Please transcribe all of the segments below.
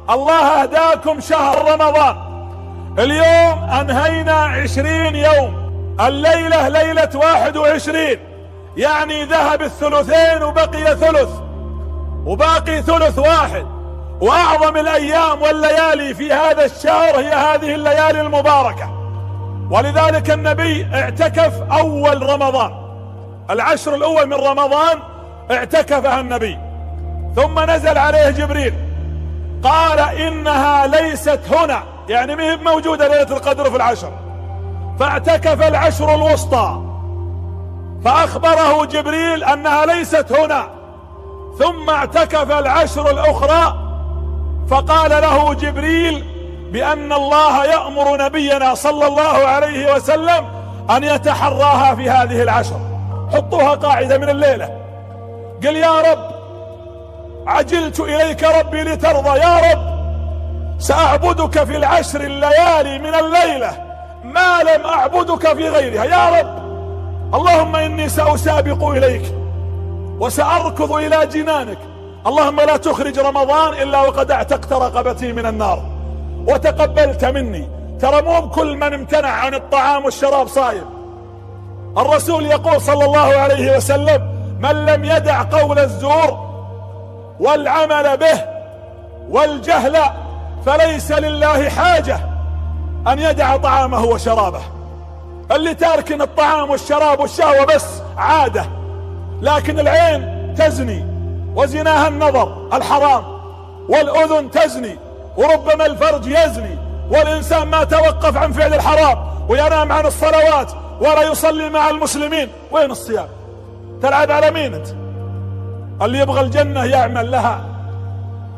الله أهداكم شهر رمضان. اليوم أنهينا 20 يوم، الليلة ليلة 21، يعني ذهب الثلثين وبقي ثلث، وباقي ثلث واحد. وأعظم الأيام والليالي في هذا الشهر هي هذه الليالي المباركة، ولذلك النبي اعتكف أول رمضان، العشر الأول من رمضان اعتكفها النبي، ثم نزل عليه جبريل قال إنها ليست هنا، يعني ما هي موجودة ليلة القدر في العشر، فاعتكف العشر الوسطى، فأخبره جبريل أنها ليست هنا، ثم اعتكف العشر الأخرى، فقال له جبريل بأن الله يأمر نبينا صلى الله عليه وسلم أن يتحراها في هذه العشر. حطوها قاعدة من الليلة، قل يا رب عجلت إليك ربي لترضى، يا رب سأعبدك في العشر الليالي من الليلة ما لم أعبدك في غيرها، يا رب اللهم إني سأسابق إليك وسأركض إلى جنانك، اللهم لا تخرج رمضان إلا وقد اعتقت رقبتي من النار وتقبلت مني. ترى مو بكل من امتنع عن الطعام والشراب صايم. الرسول يقول صلى الله عليه وسلم من لم يدع قول الزور والعمل به والجهل فليس لله حاجة أن يدع طعامه وشرابه. اللي تاركن الطعام والشراب والشهوة بس عادة، لكن العين تزني وزناها النظر الحرام، والأذن تزني وربما الفرج يزني، والإنسان ما توقف عن فعل الحرام وينام عن الصلوات ولا يصلي مع المسلمين. وين الصيام؟ تلعب على مين انت؟ اللي يبغى الجنة يعمل لها،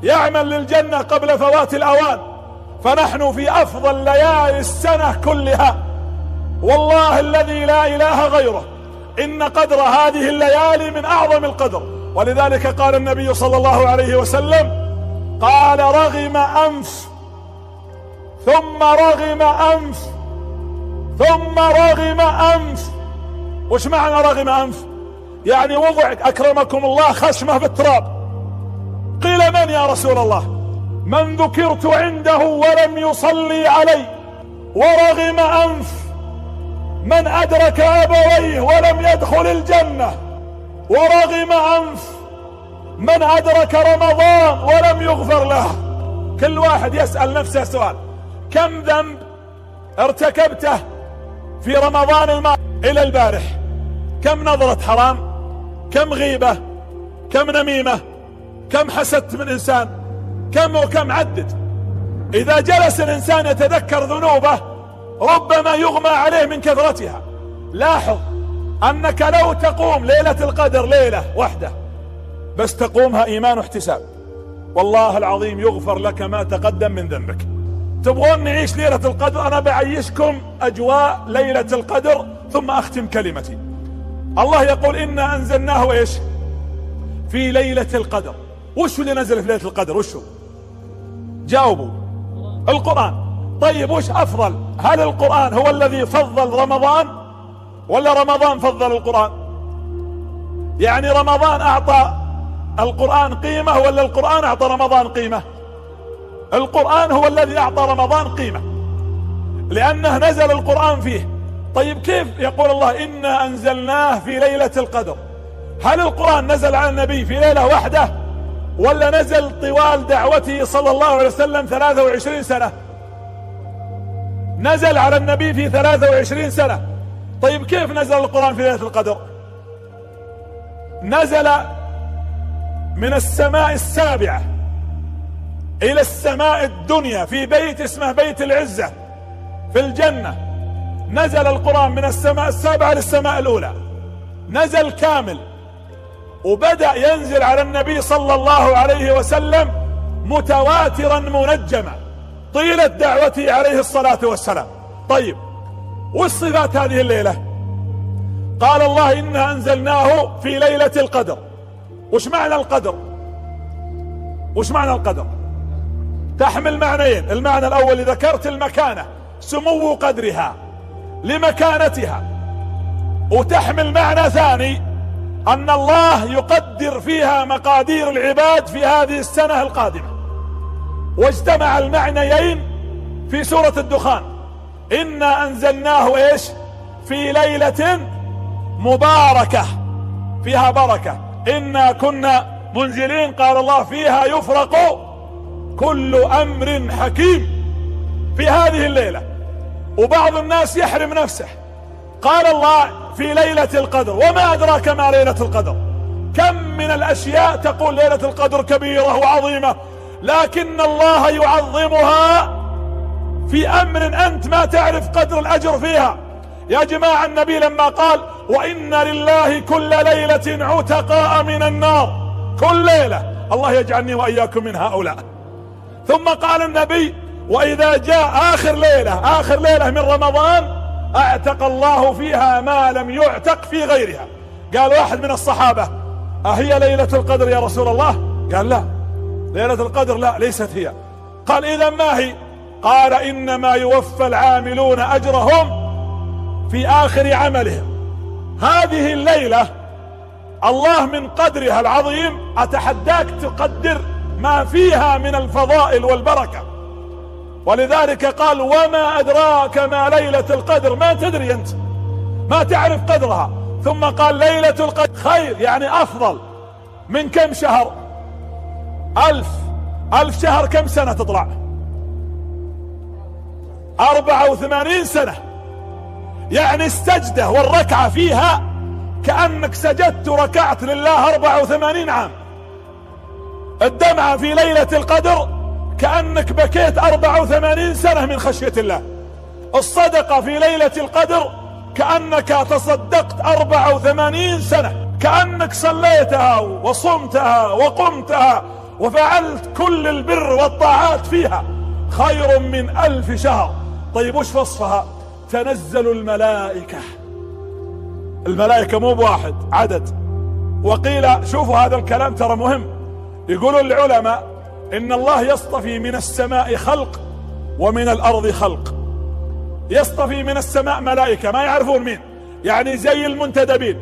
يعمل للجنة قبل فوات الأوان. فنحن في أفضل ليالي السنة كلها، والله الذي لا إله غيره إن قدر هذه الليالي من أعظم القدر. ولذلك قال النبي صلى الله عليه وسلم قال رغم أنف ثم رغم أنف ثم رغم أنف. وش معنى رغم أنف؟ يعني وضع أكرمكم الله خشمه في التراب. قيل من يا رسول الله؟ من ذكرت عنده ولم يصلي علي. ورغم أنف من أدرك أبويه ولم يدخل الجنة. ورغم أنف من أدرك رمضان ولم يغفر له. كل واحد يسأل نفسه سؤال: كم ذنب ارتكبته في رمضان الماضي إلى البارح؟ كم نظرة حرام؟ كم غيبة؟ كم نميمة؟ كم حسدت من إنسان؟ كم وكم عدد. إذا جلس الإنسان يتذكر ذنوبه ربما يغمى عليه من كثرتها. لاحظ أنك لو تقوم ليلة القدر ليلة واحدة بس تقومها إيمان واحتساب، والله العظيم يغفر لك ما تقدم من ذنبك. تبغون نعيش ليلة القدر؟ أنا بعيشكم أجواء ليلة القدر ثم أختم كلمتي. الله يقول إنا أنزلناه إيش؟ في ليلة القدر. وش اللي نزل في ليلة القدر؟ وش؟ جاوبوا. القرآن. طيب وش أفضل؟ هل القرآن هو الذي فضل رمضان ولا رمضان فضل القرآن؟ يعني رمضان أعطى القرآن قيمة ولا القرآن أعطى رمضان قيمة؟ القرآن هو الذي أعطى رمضان قيمة لأنه نزل القرآن فيه. طيب كيف يقول الله إنا أنزلناه في ليلة القدر؟ هل القرآن نزل على النبي في ليلة واحدة ولا نزل طوال دعوته صلى الله عليه وسلم 23 سنة؟ نزل على النبي في 23 سنة. طيب كيف نزل القرآن في ليلة القدر؟ نزل من السماء السابعة إلى السماء الدنيا في بيت اسمه بيت العزة في الجنة. نزل القرآن من السماء السابعة للسماء الأولى، نزل كامل، وبدأ ينزل على النبي صلى الله عليه وسلم متواترا منجما طيلة دعوته عليه الصلاة والسلام. طيب والصفات هذه الليلة؟ قال الله إنا أنزلناه في ليلة القدر. وش معنى القدر؟ وش معنى القدر؟ تحمل معنيين. المعنى الأول ذكرت المكانة، سمو قدرها لمكانتها، وتحمل معنى ثاني أن الله يقدر فيها مقادير العباد في هذه السنة القادمة. واجتمع المعنيين في سورة الدخان: إنا أنزلناه إيش؟ في ليلة مباركة فيها بركة، إنا كنا منزلين. قال الله: فيها يفرق كل أمر حكيم. في هذه الليلة. وبعض الناس يحرم نفسه. قال الله: في ليلة القدر. وما أدراك ما ليلة القدر؟ كم من الأشياء تقول ليلة القدر كبيرة وعظيمة، لكن الله يعظمها في أمر أنت ما تعرف قدر الأجر فيها. يا جماعة، النبي لما قال: وإن لله كل ليلة عتقاء من النار، كل ليلة، الله يجعلني وإياكم من هؤلاء. ثم قال النبي: وإذا جاء آخر ليلة من رمضان أعتق الله فيها ما لم يعتق في غيرها. قال واحد من الصحابة: أهي ليلة القدر يا رسول الله؟ قال: لا، ليلة القدر لا، ليست هي. قال: إذا ما هي؟ قال: إنما يوفى العاملون أجرهم في آخر عملهم. هذه الليلة الله من قدرها العظيم أتحداك تقدر ما فيها من الفضائل والبركة. ولذلك قال: وما أدراك ما ليلة القدر. ما تدري أنت، ما تعرف قدرها. ثم قال: ليلة القدر خير، يعني أفضل من كم شهر؟ 1000 شهر. كم سنة تطلع؟ 84 سنة. يعني السجدة والركعة فيها كأنك سجدت وركعت لله 84 عام. الدمعة في ليلة القدر كأنك بكيت 84 سنة من خشية الله. الصدقة في ليلة القدر كأنك تصدقت 84 سنة، كأنك صليتها وصمتها وقمتها وفعلت كل البر والطاعات فيها، خير من 1000 شهر. طيب وش وصفها؟ تنزل الملائكة مو بواحد، عدد. وقيل، شوفوا هذا الكلام ترى مهم، يقولوا العلماء إن الله يصطفي من السماء خلق ومن الأرض خلق. يصطفي من السماء ملائكة ما يعرفون مين، يعني زي المنتدبين،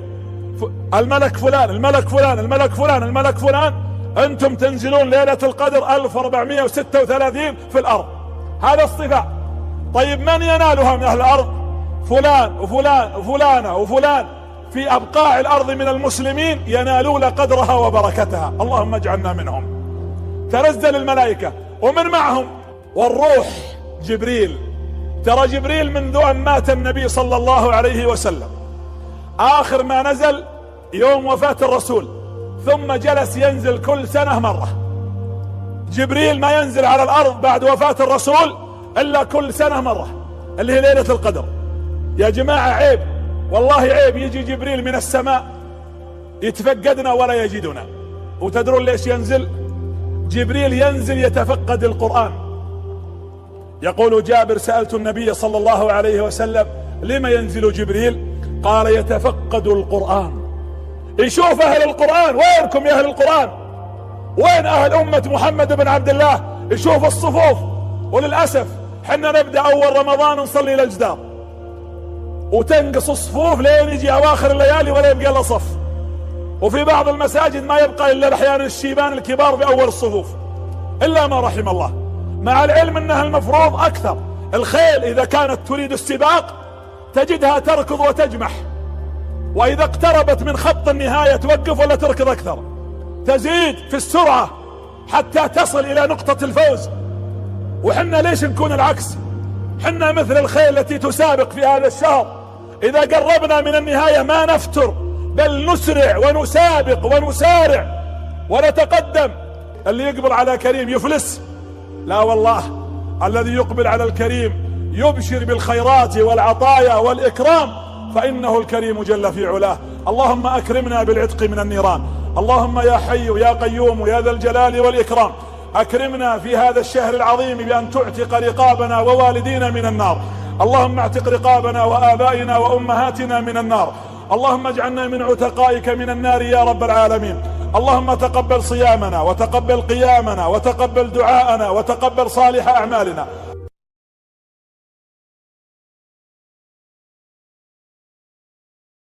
الملك فلان الملك فلان الملك فلان الملك فلان، أنتم تنزلون ليلة القدر 1436 في الأرض. هذا اصطفاء. طيب من ينالها من أهل الأرض؟ فلان وفلان وفلانة وفلان في أبقاع الأرض من المسلمين ينالون قدرها وبركتها، اللهم اجعلنا منهم. تنزل الملائكة ومن معهم والروح جبريل. ترى جبريل منذ أن مات النبي صلى الله عليه وسلم آخر ما نزل يوم وفاة الرسول، ثم جلس ينزل كل سنة مرة. جبريل ما ينزل على الأرض بعد وفاة الرسول إلا كل سنة مرة، اللي هي ليلة القدر. يا جماعة عيب، والله عيب يجي جبريل من السماء يتفقدنا ولا يجدنا. وتدرون ليش ينزل؟ جبريل ينزل يتفقد القرآن. يقول جابر: سألت النبي صلى الله عليه وسلم: لما ينزل جبريل؟ قال: يتفقد القرآن، يشوف أهل القرآن. وينكم يا أهل القرآن؟ وين أهل أمة محمد بن عبد الله؟ يشوف الصفوف. وللأسف حنا نبدأ أول رمضان نصلي للجدار، وتنقص الصفوف لين يجي أواخر الليالي ولا يبقى إلا صف. وفي بعض المساجد ما يبقى إلا أحيانا الشيبان الكبار في أول الصفوف، إلا ما رحم الله. مع العلم أنها المفروض أكثر. الخيل إذا كانت تريد السباق تجدها تركض وتجمح، وإذا اقتربت من خط النهاية توقف ولا تركض أكثر، تزيد في السرعة حتى تصل إلى نقطة الفوز. وحنا ليش نكون العكس؟ حنا مثل الخيل التي تسابق في هذا الشهر، إذا قربنا من النهاية ما نفتر، بل نسرع ونسابق ونسارع ونتقدم. اللي يقبل على كريم يفلس؟ لا والله، الذي يقبل على الكريم يبشر بالخيرات والعطايا والإكرام، فإنه الكريم جل في علاه. اللهم أكرمنا بالعتق من النيران. اللهم يا حي يا قيوم يا ذا الجلال والإكرام، أكرمنا في هذا الشهر العظيم بأن تعتق رقابنا ووالدينا من النار. اللهم اعتق رقابنا وآبائنا وأمهاتنا من النار. اللهم اجعلنا من عتقائك من النار يا رب العالمين. اللهم تقبل صيامنا وتقبل قيامنا وتقبل دعاءنا وتقبل صالح أعمالنا.